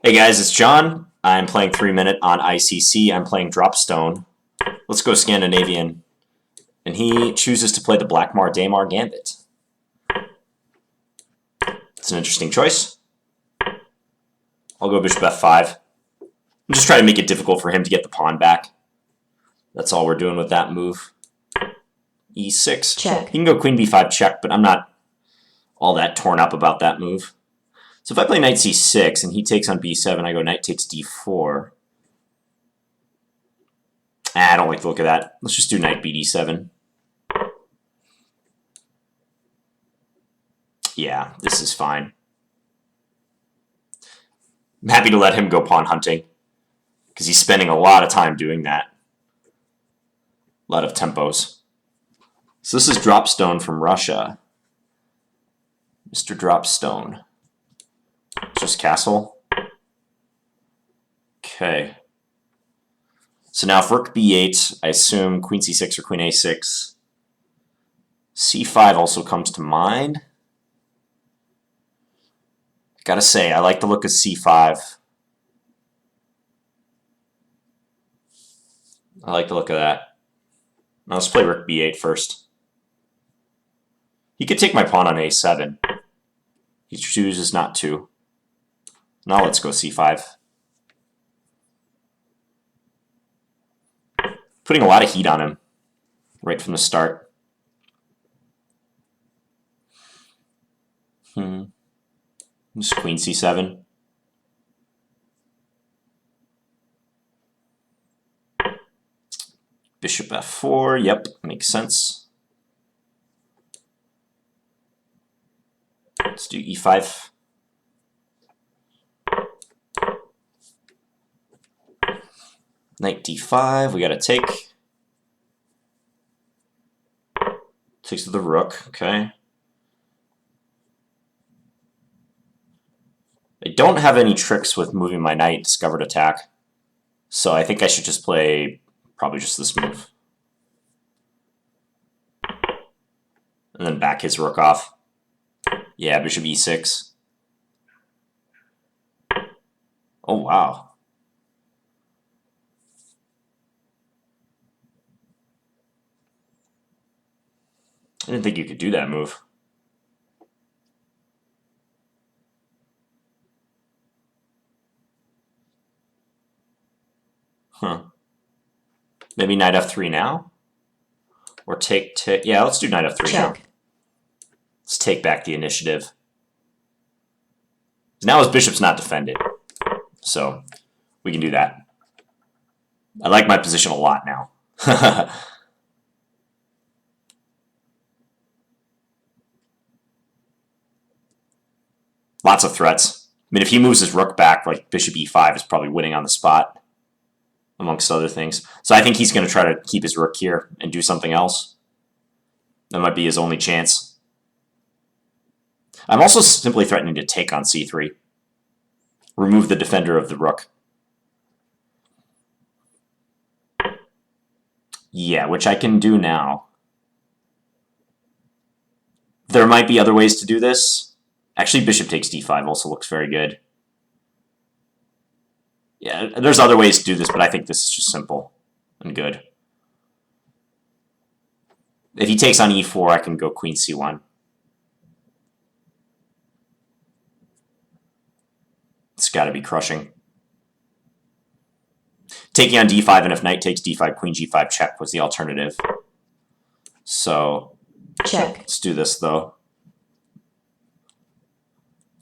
Hey guys, it's John. I'm playing 3 Minute on ICC. I'm playing Dropstone. Let's go Scandinavian. And he chooses to play the Blackmar-Diemer Gambit. It's an interesting choice. I'll go bishop f5. I'm just trying to make it difficult for him to get the pawn back. That's all we're doing with that move. e6. Check. He can go queen b5 check, but I'm not all that torn up about that move. So if I play knight c6 and he takes on b7, I go knight takes d4. I don't like the look of that. Let's just do knight bd7. Yeah, this is fine. I'm happy to let him go pawn hunting because he's spending a lot of time doing that. A lot of tempos. So this is Dropstone from Russia. Mr. Dropstone. Just castle. Okay. So now if rook b8, I assume queen c6 or queen a6. c5 also comes to mind. Gotta say, I like the look of c5. I like the look of that. Now let's play rook b8 first. He could take my pawn on a7. He chooses not to. Now let's go c5. Putting a lot of heat on him right from the start. Just queen c7. Bishop f4. Yep, makes sense. Let's do e5. Knight d5. We got to take. Takes to the rook. Okay. I don't have any tricks with moving my knight, discovered attack. So I think I should just play probably just this move. And then back his rook off. Yeah, bishop e6. Oh, wow. I didn't think you could do that move. Huh. Maybe knight f3 now? Or take... Yeah, let's do knight f3 now. Let's take back the initiative. Now his bishop's not defended. So we can do that. I like my position a lot now. Lots of threats. I mean, if he moves his rook back, like bishop e5 is probably winning on the spot, amongst other things. So I think he's going to try to keep his rook here and do something else. That might be his only chance. I'm also simply threatening to take on c3. Remove the defender of the rook. Yeah, which I can do now. There might be other ways to do this. Actually, bishop takes d5 also looks very good. Yeah, there's other ways to do this, but I think this is just simple and good. If he takes on e4, I can go queen c1. It's got to be crushing. Taking on d5, and if knight takes d5, queen g5 check was the alternative. So, check. Let's do this, though.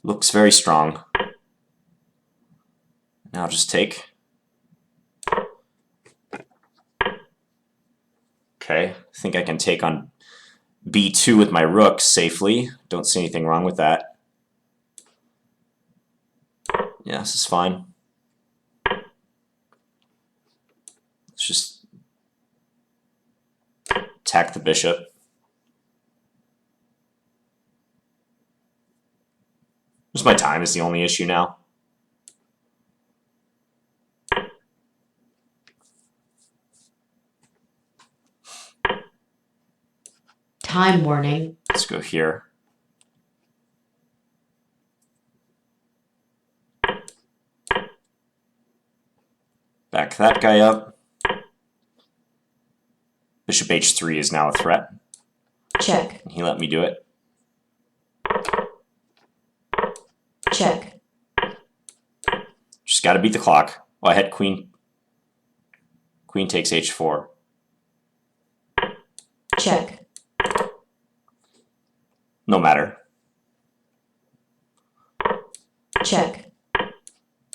Looks very strong. Now I'll just take. Okay, I think I can take on b2 with my rook safely. Don't see anything wrong with that. Yeah, this is fine. Let's just attack the bishop. Just my time is the only issue now. Time warning. Let's go here. Back that guy up. Bishop h3 is now a threat. Check. He let me do it. Check. Just got to beat the clock. Oh, I had queen. Queen takes h4. Check. No matter. Check.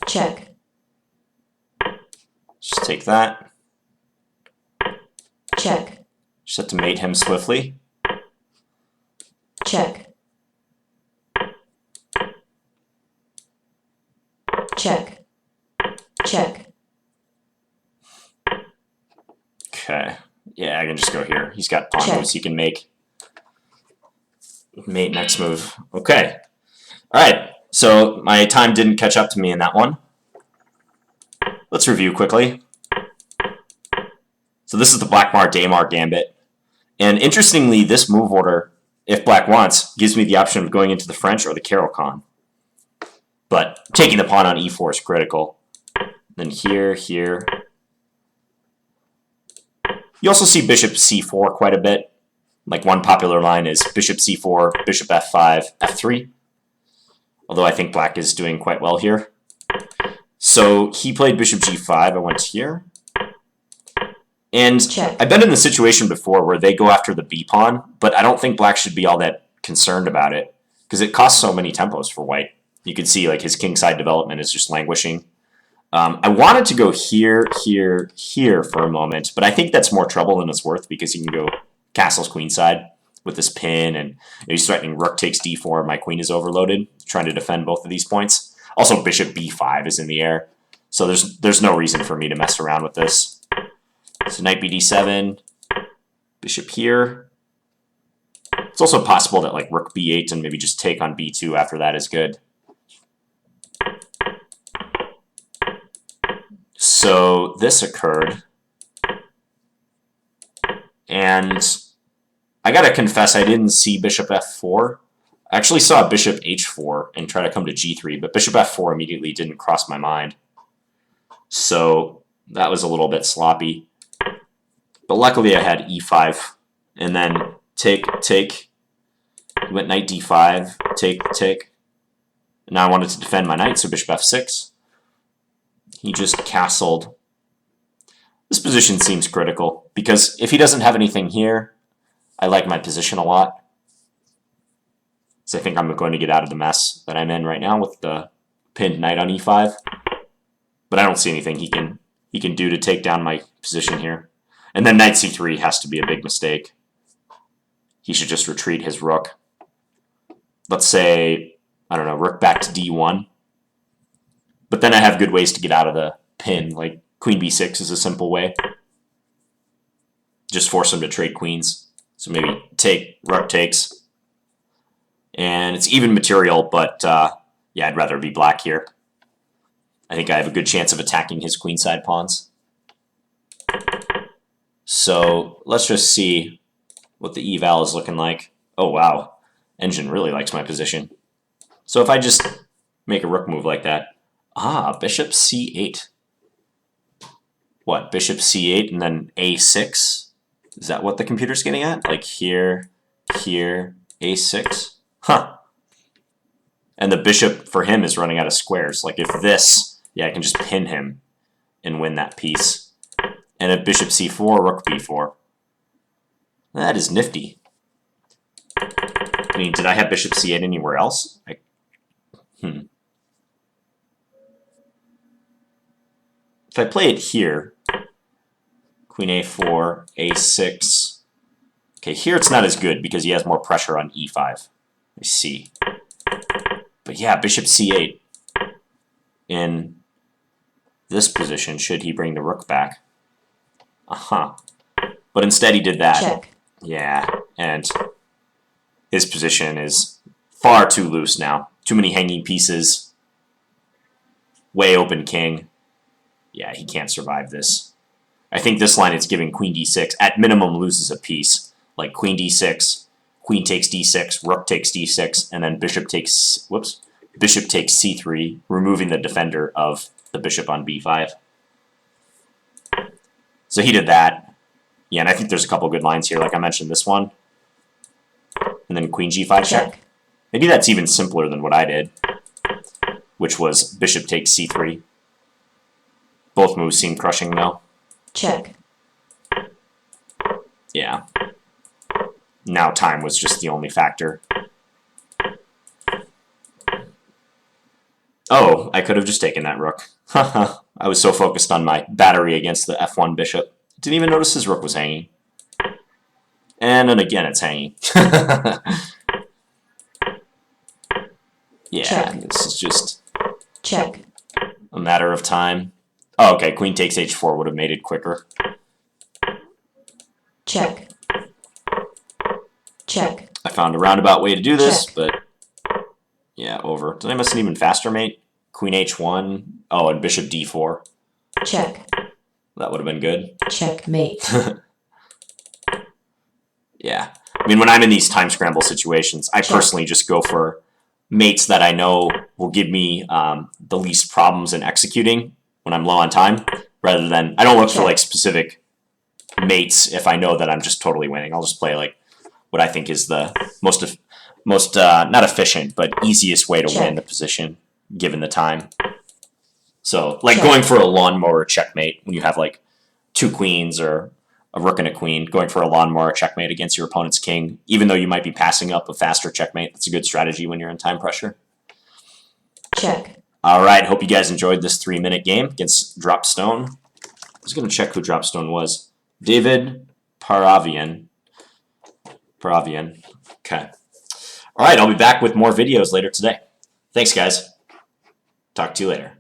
Check. Just take that. Check. Just have to mate him swiftly. Check. Check. Check. Okay. Yeah, I can just go here. He's got pawn Check. moves he can make. Mate next move. Okay. All right. So my time didn't catch up to me in that one. Let's review quickly. So this is the Blackmar-Diemer Gambit. And interestingly, this move order, if black wants, gives me the option of going into the French or the Caro-Kann. But taking the pawn on e4 is critical. Then here, here. You also see bishop c4 quite a bit. Like one popular line is bishop c4, bishop f5, f3. Although I think black is doing quite well here. So he played bishop g5, I went here. And Check. I've been in the situation before where they go after the b pawn, but I don't think black should be all that concerned about it because it costs so many tempos for white. You can see like his kingside development is just languishing. I wanted to go here, here, here for a moment, but I think that's more trouble than it's worth because you can go castles queenside with this pin, and he's threatening rook takes d4. My queen is overloaded, trying to defend both of these points. Also, bishop b5 is in the air, so there's no reason for me to mess around with this. So knight bd7, bishop here. It's also possible that like rook b8 and maybe just take on b2 after that is good. So this occurred, and I gotta confess I didn't see bishop f4. I actually saw bishop h4 and try to come to g3, but bishop f4 immediately didn't cross my mind. So that was a little bit sloppy. But luckily I had e5, and then take, take. He went knight d5, take, take. Now I wanted to defend my knight, so bishop f6. He just castled. This position seems critical, because if he doesn't have anything here, I like my position a lot. So I think I'm going to get out of the mess that I'm in right now with the pinned knight on e5. But I don't see anything he can do to take down my position here. And then knight c3 has to be a big mistake. He should just retreat his rook. Let's say, I don't know, rook back to d1. But then I have good ways to get out of the pin, like queen b6 is a simple way. Just force him to trade queens. So maybe take, rook takes. And it's even material, but yeah, I'd rather be black here. I think I have a good chance of attacking his queenside pawns. So let's just see what the eval is looking like. Oh, wow. Engine really likes my position. So if I just make a rook move like that, bishop c8. What, bishop c8 and then a6? Is that what the computer's getting at? Like here, here, a6? Huh. And the bishop for him is running out of squares. Like if this, yeah, I can just pin him and win that piece. And if bishop c4, rook b4. That is nifty. I mean, did I have bishop c8 anywhere else? If I play it here, queen a4, a6. Okay, here it's not as good because he has more pressure on e5. Let me see. But yeah, bishop c8 in this position, should he bring the rook back? But instead he did that. Check. Yeah, and his position is far too loose now. Too many hanging pieces. Way open king. Yeah, he can't survive this. I think this line is giving queen d6. At minimum loses a piece. Like queen d6, queen takes d6, rook takes d6, and then bishop takes, bishop takes c3, removing the defender of the bishop on b5. So he did that. Yeah, and I think there's a couple good lines here. Like I mentioned, this one. And then queen g5 check. Maybe that's even simpler than what I did, which was bishop takes c3. Both moves seem crushing, though. Check. Yeah. Now time was just the only factor. Oh, I could have just taken that rook. I was so focused on my battery against the f1 bishop. Didn't even notice his rook was hanging. And then again, it's hanging. Yeah, check. This is just check. A matter of time. Oh, okay, queen takes h4 would have made it quicker. Check. Check. I found a roundabout way to do this, Check. but yeah, over. Did I miss an even faster mate? Queen h1. Oh, and bishop d4. Check. That would have been good. Checkmate. Yeah. I mean, when I'm in these time scramble situations, I Check. personally just go for mates that I know will give me the least problems in executing when I'm low on time, rather than, I don't look for Check. like specific mates if I know that I'm just totally winning. I'll just play like what I think is the most not efficient, but easiest way to Check. win the position given the time. So like Check. going for a lawnmower checkmate when you have like two queens or a rook and a queen, going for a lawnmower checkmate against your opponent's king, even though you might be passing up a faster checkmate. That's a good strategy when you're in time pressure. Check. All right, hope you guys enjoyed this 3-minute game against Dropstone. I was going to check who Dropstone was. David Paravyan. Paravyan. Okay. All right, I'll be back with more videos later today. Thanks, guys. Talk to you later.